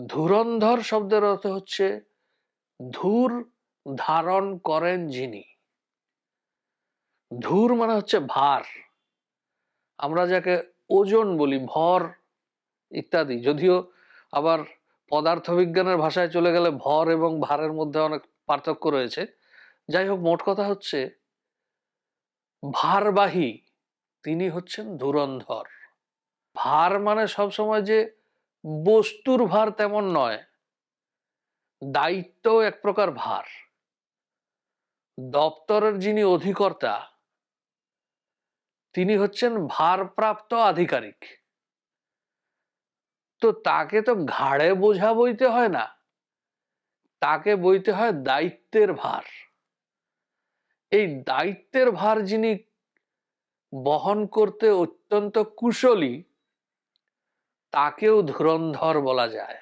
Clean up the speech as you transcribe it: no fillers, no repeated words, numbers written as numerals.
ধুরন্ধর শব্দের অর্থ হচ্ছে ধূর ধারণ করেন যিনি। ধূর মানে হচ্ছে ভার, আমরা যাকে ওজন বলি, ভর ইত্যাদি। যদিও আবার পদার্থবিজ্ঞানের ভাষায় চলে গেলে ভর এবং ভারের মধ্যে অনেক পার্থক্য রয়েছে। যাই হোক, মোট কথা হচ্ছে ভারবাহী তিনি হচ্ছেন ধুরন্ধর। ভার মানে সবসময় যে বস্তুর ভার তেমন নয়, দায়িত্ব এক প্রকার ভার। দপ্তরের যিনি অধিকর্তা তিনি হচ্ছেন ভারপ্রাপ্ত আধিকারিক। তো তাকে তো ঘাড়ে বোঝা বইতে হয় না, তাকে বইতে হয় দায়িত্বের ভার। এই দায়িত্বের ভার যিনি বহন করতে অত্যন্ত কুশলী তাকেও ধুরন্ধর বলা যায়।